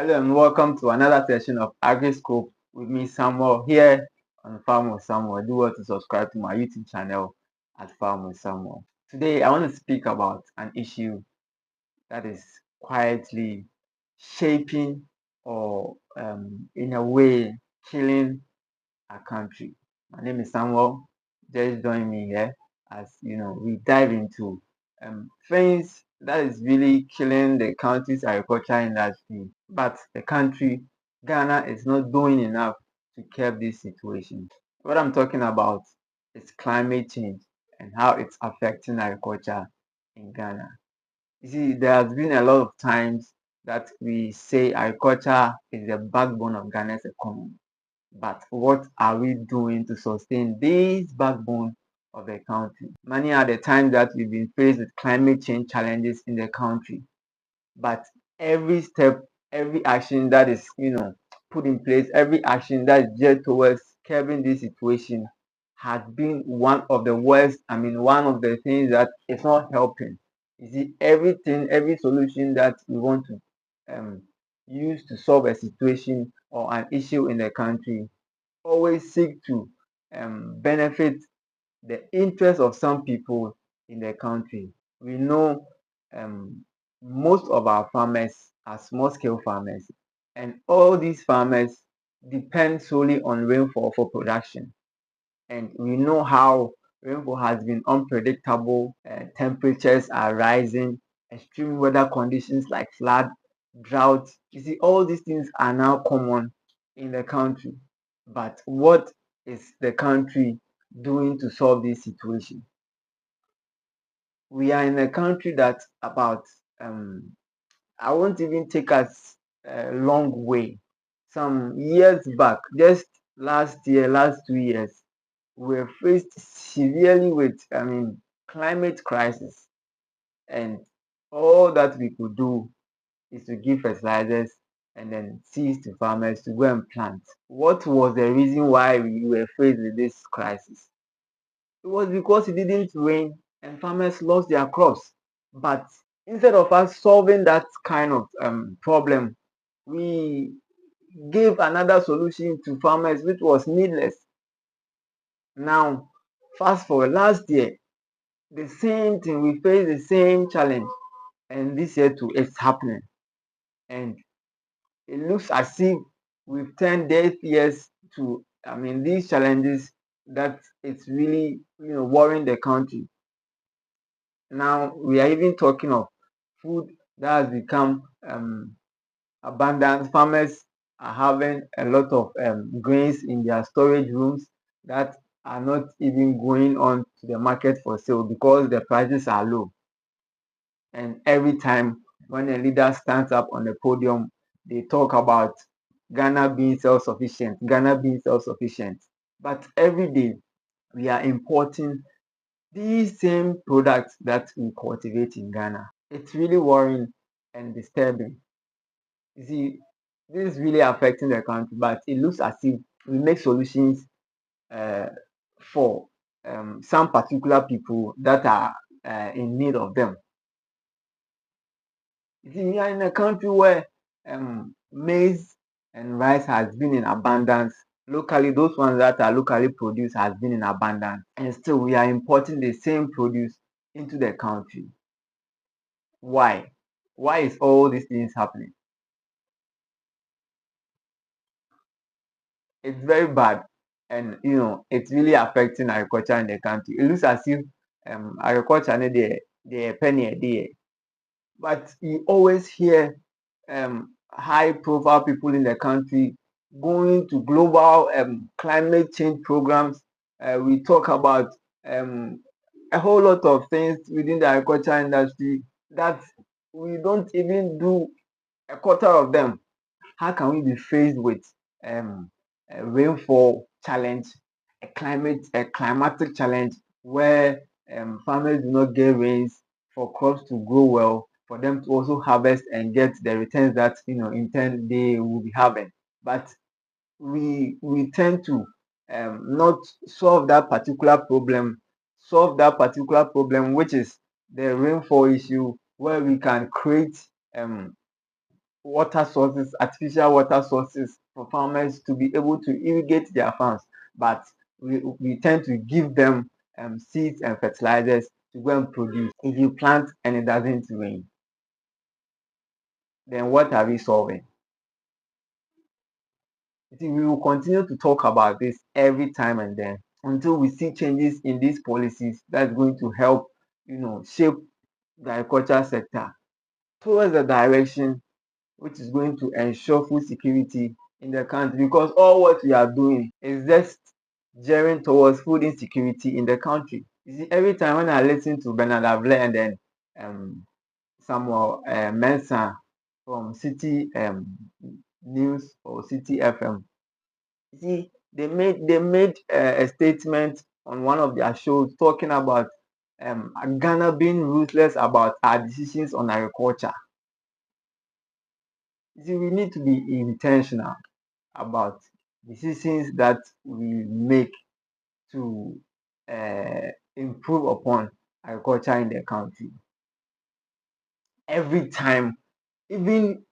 Hello and welcome to another session of AgriScope with me, Samuel, here on Farm with Samuel. Do well to subscribe to my YouTube channel at Farm with Samuel. Today, I want to speak about an issue that is quietly shaping or, in a way, killing our country. My name is Samuel. Just join me here as we dive into things that is really killing the country's agriculture industry. But the country, Ghana, is not doing enough to curb this situation. What I'm talking about is climate change and how it's affecting agriculture in Ghana. You see, there has been a lot of times that we say agriculture is the backbone of Ghana's economy. But what are we doing to sustain this backbone of the country? Many are the times that we've been faced with climate change challenges in the country. But every step, every action that is, put in place, every action that is geared towards curbing this situation has been one of the worst. One of the things that is not helping. You see, everything, every solution that we want to um, use to solve a situation or an issue in the country always seek to benefit the interest of some people in the country. We know most of our farmers are small scale farmers, and all these farmers depend solely on rainfall for production. And we know how rainfall has been unpredictable, temperatures are rising, extreme weather conditions like flood, drought. You see, all these things are now common in the country. But what is the country doing to solve this situation? We are in a country that about I won't even take us a long way. Some years back, just last year, last 2 years, we were faced severely with climate crisis, and all that we could do is to give fertilizers and then seeds to farmers to go and plant. What was the reason why we were faced with this crisis? It was because it didn't rain and farmers lost their crops. But instead of us solving that kind of problem, we gave another solution to farmers which was needless. Now, fast forward last year, the same thing, we faced the same challenge, and this year too, it's happening. And it looks as if we've turned deaf ears to, these challenges that it's really, worrying the country. Now we are even talking of food that has become abundant. Farmers are having a lot of grains in their storage rooms that are not even going on to the market for sale because the prices are low. And every time when a leader stands up on the podium, they talk about Ghana being self-sufficient, Ghana being self-sufficient. But every day we are importing these same products that we cultivate in Ghana. It's really worrying and disturbing. You see, this is really affecting the country, but it looks as if we make solutions uh, for some particular people that are in need of them. You see, we are in a country where maize and rice has been in abundance. Locally, those ones that are locally produced has been in abundance, and still we are importing the same produce into the country. Why? Why is all these things happening? It's very bad, and it's really affecting agriculture in the country. It looks as if agriculture no dey penny a day, but you always hear high profile people in the country going to global climate change programs. We talk about um, a whole lot of things within the agriculture industry that we don't even do a quarter of them. How can we be faced with um, a rainfall challenge, a climatic challenge where farmers do not get rains for crops to grow well, for them to also harvest and get the returns that intend they will be having. But we tend to not solve that particular problem, which is the rainfall issue, where we can create water sources, artificial water sources for farmers to be able to irrigate their farms, but we tend to give them seeds and fertilizers to go and produce. If you plant and it doesn't rain, then what are we solving? You see, we will continue to talk about this every time and then until we see changes in these policies that's going to help, shape the agriculture sector towards the direction which is going to ensure food security in the country, because all what we are doing is just gearing towards food insecurity in the country. You see, every time when I listen to Bernard Avle and then Samuel Mensah from City News or City FM, you see, they made a statement on one of their shows talking about Ghana being ruthless about our decisions on agriculture. You see, we need to be intentional about decisions that we make to improve upon agriculture in the country. Every time, even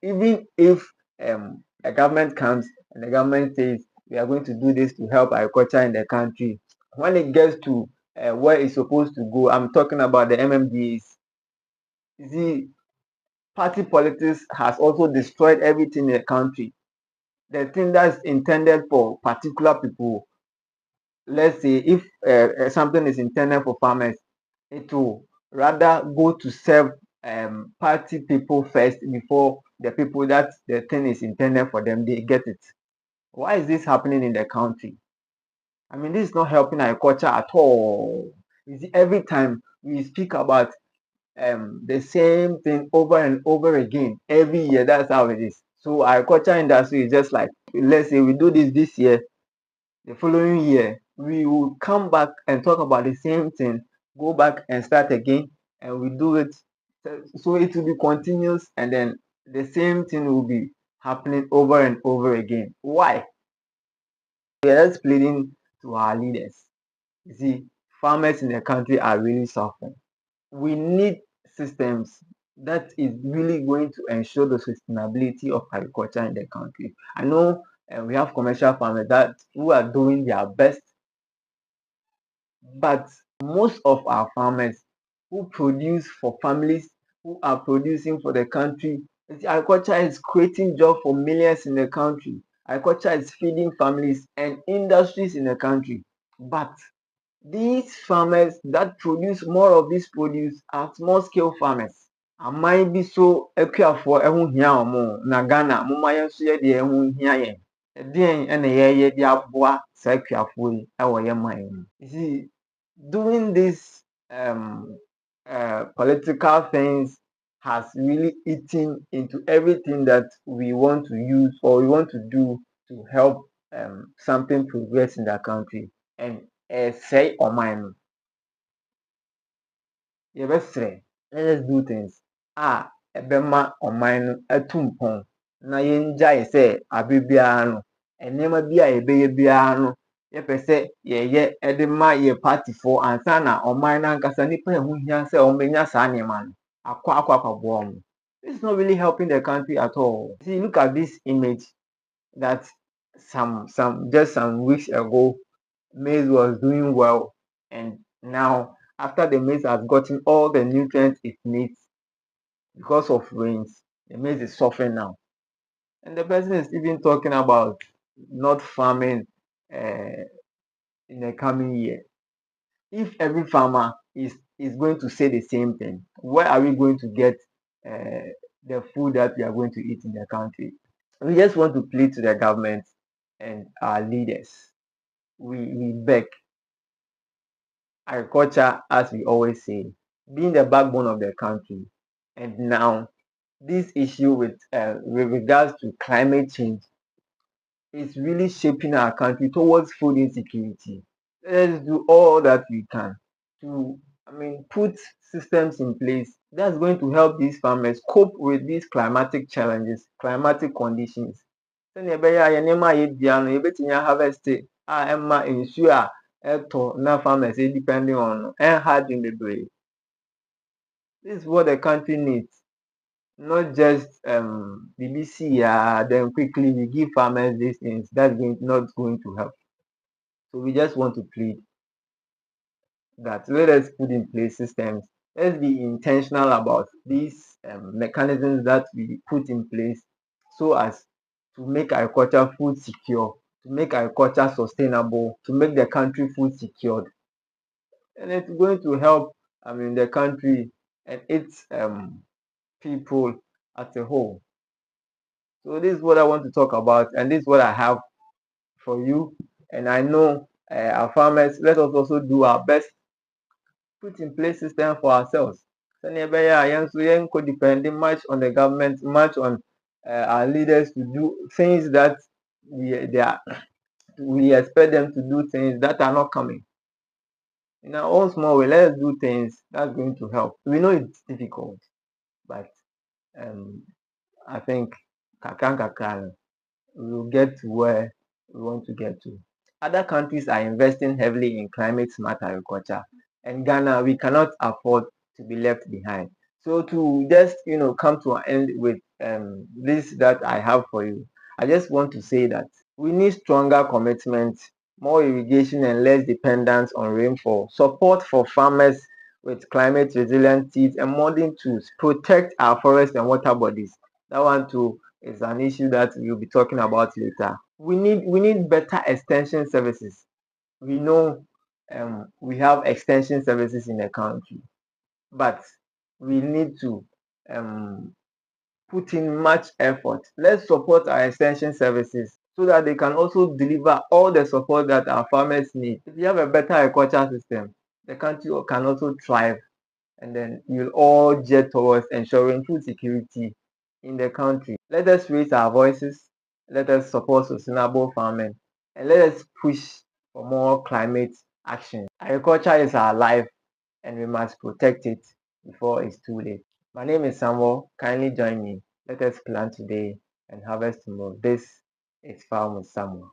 if the government comes and the government says we are going to do this to help agriculture in the country, when it gets to where it's supposed to go, I'm talking about the MMDAs. You see, party politics has also destroyed everything in the country. The thing that's intended for particular people, let's say if something is intended for farmers, it will rather go to serve party people first before the people that the thing is intended for them, they get it. Why is this happening in the country? I mean, this is not helping agriculture at all. You see, every time we speak about the same thing over and over again every year, that's how it is. So agriculture industry is just like, let's say we do this year, the following year we will come back and talk about the same thing, go back and start again, and we do it. So it will be continuous, and then the same thing will be happening over and over again. Why? We are just pleading to our leaders. You see, farmers in the country are really suffering. We need systems that is really going to ensure the sustainability of agriculture in the country. I know we have commercial farmers that who are doing their best, but most of our farmers who produce for families, who are producing for the country, agriculture is creating jobs for millions in the country. Agriculture is feeding families and industries in the country. But these farmers that produce more of this produce are small scale farmers. Aman bi so akuafoɔ ɛho hia wɔn na Ghana moma yɛn nso yɛ deɛ ɛho hia yɛn. Ɛdeɛn ɛna yɛyɛ de aboa saa akuafoɔ yi ɛwɔ yɛn man mu. You see, doing this political things has really eaten into everything that we want to use or we want to do to help something progress in the country. And say ɔman no, yɛbɛsrɛ, let us do things a ɛbɛma ɔman no atu mpɔn na yɛngyae sɛ abe biara no nneɛma bi a yɛbɛyɛ biara no yɛpɛ sɛ yɛyɛ de ma yɛ partyfoɔ ansa na ɔman no ankasa nipa a ɛho hia sɛ wɔbɛnya saa nneɛma no akɔboa wɔn. This is not really helping the country at all. See, look at this image that some weeks ago maize was doing well, and now after the maize has gotten all the nutrients it needs because of rains, the maize is suffering now. And the person is even talking about not farming in the coming year. If every farmer is going to say the same thing, where are we going to get the food that we are going to eat in the country? We just want to plead to the government and our leaders. We beg. Agriculture, as we always say, being the backbone of the country, and now this issue with regards to climate change is really shaping our country towards food insecurity. Let's do all that we can to, put systems in place that's going to help these farmers cope with these climatic challenges, climatic conditions. Sɛnea ɛbɛyɛ a yɛn nneɛma a yɛdua no yɛbɛtumi harvest a ɛma nsuo a ɛtɔ na farmers depending on no ɛnha adwene bebree. This is what the country needs. not just BBC, then quickly we give farmers these things. That's not going to help. So we just want to plead that let us put in place systems. Let's be intentional about these mechanisms that we put in place so as to make agriculture food secure, to make agriculture sustainable, to make the country food secured. And it's going to help, the country and its people as a whole. So this is what I want to talk about, and this is what I have for you. And I know our farmers, let us also do our best, put in place system for ourselves. Sɛnea ɛbɛyɛ a yɛn nso yɛnkɔ depending much on the government, much on our leaders to do things that we expect them to do things that are not coming. In our own small way, let's do things that's going to help. We know it's difficult, but um, I think kakran kakran we will get to where we want to get to. Other countries are investing heavily in climate smart agriculture, and Ghana, we cannot afford to be left behind. So to just come to an end with this that I have for you, I just want to say that we need stronger commitment, more irrigation and less dependence on rainfall, support for farmers with climate resilient seeds and modern tools, protect our forests and water bodies. That one too is an issue that we'll be talking about later. We need better extension services. We know we have extension services in the country, but we need to um, put in much effort. Let's support our extension services so that they can also deliver all the support that our farmers need. If you have a better agriculture system, the country can also thrive, and then we'll all jet towards ensuring food security in the country. Let us raise our voices, let us support sustainable farming, and let us push for more climate action. Agriculture is our life, and we must protect it before it's too late. My name is Samuel. Kindly join me. Let us plant today and harvest tomorrow. This is Farm with Samuel.